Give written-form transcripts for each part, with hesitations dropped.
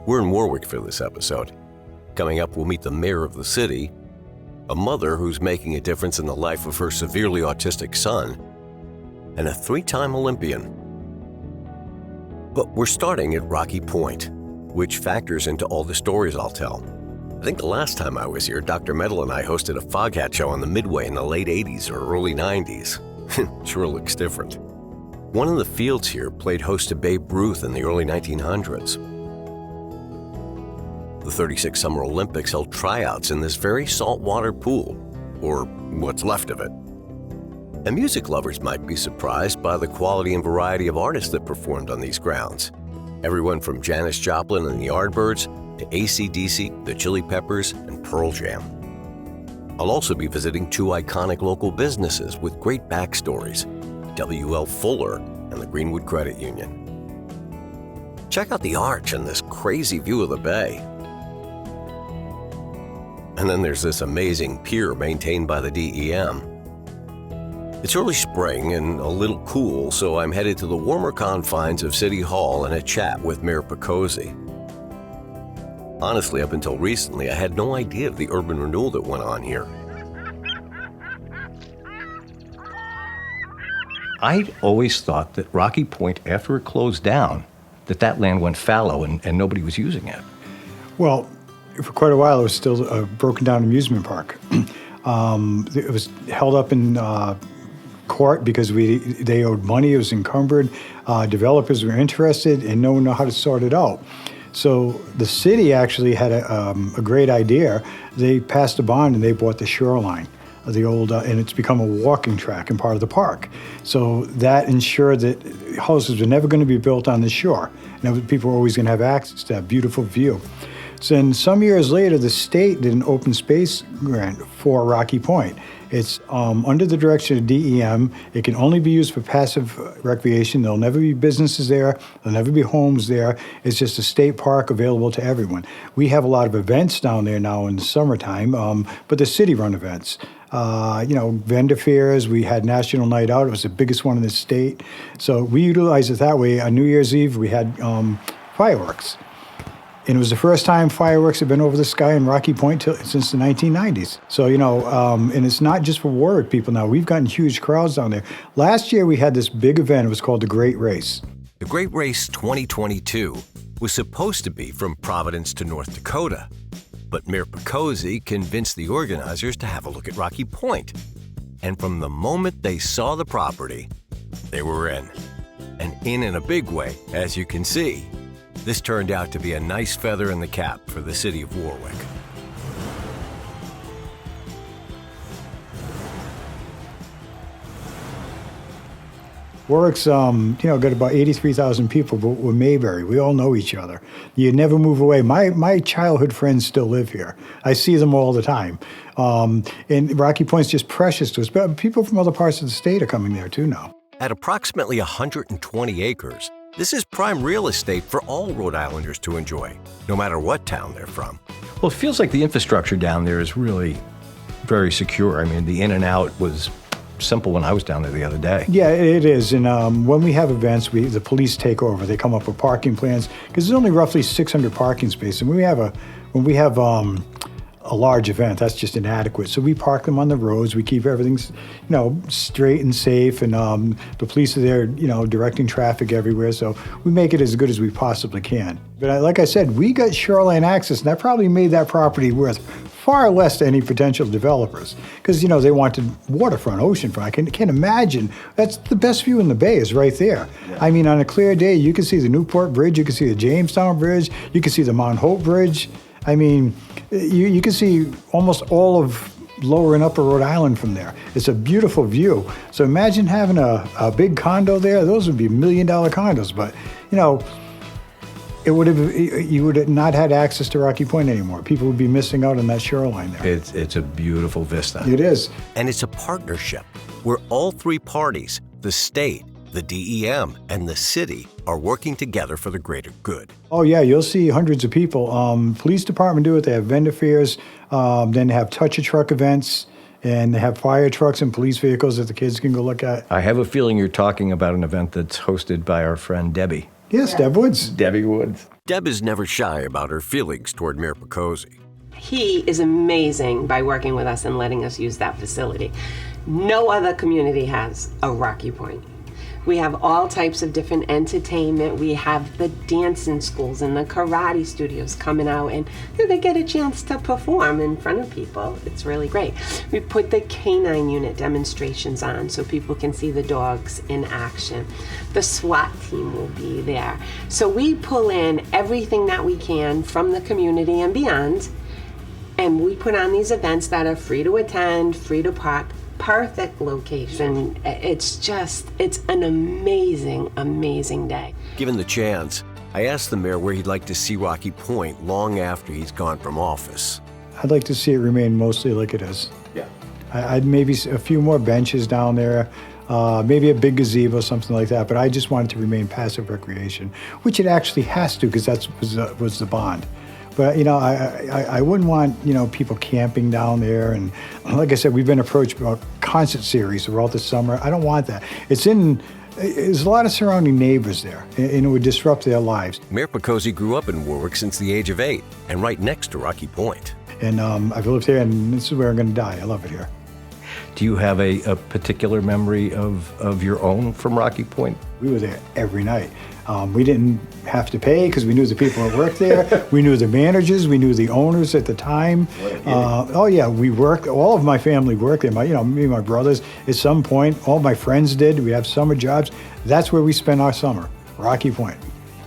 We're in Warwick for this episode. Coming up, we'll meet the mayor of the city, a mother who's making a difference in the life of her severely autistic son, and a 3-time Olympian. But we're starting at Rocky Point, which factors into all the stories I'll tell. I think the last time I was here, Dr. Metal and I hosted a Foghat show on the Midway in the late 80s or early 90s. Sure looks different. One of the fields here played host to Babe Ruth in the early 1900s. The 36 Summer Olympics held tryouts in this very saltwater pool, or what's left of it. And music lovers might be surprised by the quality and variety of artists that performed on these grounds. Everyone from Janis Joplin and the Yardbirds to AC/DC, the Chili Peppers, and Pearl Jam. I'll also be visiting 2 iconic local businesses with great backstories, W.L. Fuller and the Greenwood Credit Union. Check out the arch and this crazy view of the bay. And then there's this amazing pier maintained by the DEM. It's early spring and a little cool, so I'm headed to the warmer confines of City Hall and a chat with Mayor Picozzi. Honestly, up until recently, I had no idea of the urban renewal that went on here. I'd always thought that Rocky Point, after it closed down, that land went fallow and nobody was using it. Well, for quite a while, it was still a broken down amusement park. It was held up in court because they owed money. It was encumbered. Developers were interested, and no one knew how to sort it out. So the city actually had a great idea. They passed a bond and they bought the shoreline, the old, and it's become a walking track and part of the park. So that ensured that houses were never going to be built on the shore. And people were always going to have access to that beautiful view. So then some years later, the state did an open space grant for Rocky Point. It's under the direction of DEM. It can only be used for passive recreation. There'll never be businesses there. There'll never be homes there. It's just a state park available to everyone. We have a lot of events down there now in the summertime, but the city-run events. Vendor fairs. We had National Night Out. It was the biggest one in the state. So we utilized it that way. On New Year's Eve, we had fireworks. And it was the first time fireworks had been over the sky in Rocky Point since the 1990s. So, and it's not just for Warwick people now. We've gotten huge crowds down there. Last year, we had this big event. It was called the Great Race. The Great Race 2022 was supposed to be from Providence to North Dakota. But Mayor Picozzi convinced the organizers to have a look at Rocky Point. And from the moment they saw the property, they were in. And in a big way, as you can see. This turned out to be a nice feather in the cap for the city of Warwick. Warwick's, got about 83,000 people, but we're Mayberry. We all know each other. You never move away. My childhood friends still live here. I see them all the time. And Rocky Point's just precious to us. But people from other parts of the state are coming there too now. At approximately 120 acres, this is prime real estate for all Rhode Islanders to enjoy, no matter what town they're from. Well, it feels like the infrastructure down there is really very secure. I mean, the in and out was simple when I was down there the other day. Yeah, it is. And when we have events, the police take over. They come up with parking plans because there's only roughly 600 parking spaces. And when we have a large event, that's just inadequate. So we park them on the roads. We keep everything, straight and safe. And the police are there, directing traffic everywhere. So we make it as good as we possibly can. But like I said, we got shoreline access, and that probably made that property worth far less to any potential developers because, they wanted waterfront, oceanfront. I can't imagine. That's the best view in the bay is right there. Yeah. I mean, on a clear day, you can see the Newport Bridge, you can see the Jamestown Bridge, you can see the Mount Hope Bridge. I mean, you can see almost all of lower and upper Rhode Island from there. It's a beautiful view. So imagine having a big condo there. Those would be $1 million condos. But, you would have not had access to Rocky Point anymore. People would be missing out on that shoreline there. It's a beautiful vista. It is. And it's a partnership where all 3 parties, the state, the DEM, and the city are working together for the greater good. Oh, yeah, you'll see hundreds of people. Police department do it. They have vendor fairs. Then they have touch-a-truck events. And they have fire trucks and police vehicles that the kids can go look at. I have a feeling you're talking about an event that's hosted by our friend Debbie. Yes, Deb Woods. Debbie Woods. Deb is never shy about her feelings toward Mayor Picozzi. He is amazing by working with us and letting us use that facility. No other community has a Rocky Point. We have all types of different entertainment. We have the dancing schools and the karate studios coming out, and they get a chance to perform in front of people. It's really great. We put the canine unit demonstrations on so people can see the dogs in action. The SWAT team will be there. So we pull in everything that we can from the community and beyond, and we put on these events that are free to attend, free to park. Perfect location. It's an amazing, amazing day. Given the chance, I asked the mayor where he'd like to see Rocky Point long after he's gone from office. I'd like to see it remain mostly like it is. Yeah. I'd maybe a few more benches down there, maybe a big gazebo, something like that, but I just want it to remain passive recreation, which it actually has to, because that was the bond. But, I wouldn't want, people camping down there. And like I said, we've been approached about concert series throughout the summer. I don't want that. There's a lot of surrounding neighbors there, and it would disrupt their lives. Mayor Picozzi grew up in Warwick since the age of 8, and right next to Rocky Point. And I've lived here, and this is where I'm going to die. I love it here. Do you have a particular memory of your own from Rocky Point? We were there every night. We didn't have to pay because we knew the people that worked there. We knew the managers. We knew the owners at the time. Oh yeah, we worked. All of my family worked there. Me and my brothers. At some point, all my friends did. We have summer jobs. That's where we spent our summer. Rocky Point.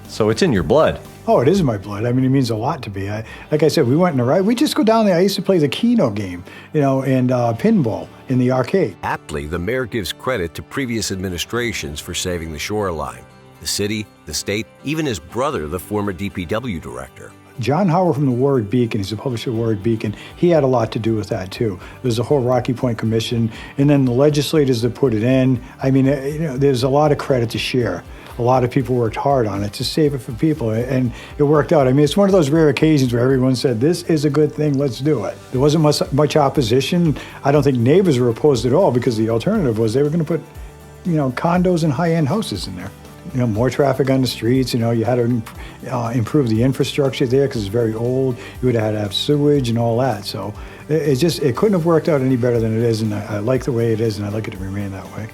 So it's in your blood. Oh, it is in my blood. I mean, it means a lot to me. Like I said, we went in a ride. We just go down there. I used to play the Keno game, and pinball in the arcade. Aptly, the mayor gives credit to previous administrations for saving the shoreline. The city, the state, even his brother, the former DPW director. John Howard from the Warwick Beacon, he's a publisher of Warwick Beacon, he had a lot to do with that too. There's a whole Rocky Point Commission, and then the legislators that put it in. I mean, there's a lot of credit to share. A lot of people worked hard on it to save it for people, and it worked out. I mean, it's one of those rare occasions where everyone said, this is a good thing, let's do it. There wasn't much opposition. I don't think neighbors were opposed at all, because the alternative was they were going to put, condos and high-end houses in there. More traffic on the streets. You had to improve the infrastructure there because it's very old. You would have had to have sewage and all that. So it couldn't have worked out any better than it is, and I like the way it is, and I'd like it to remain that way.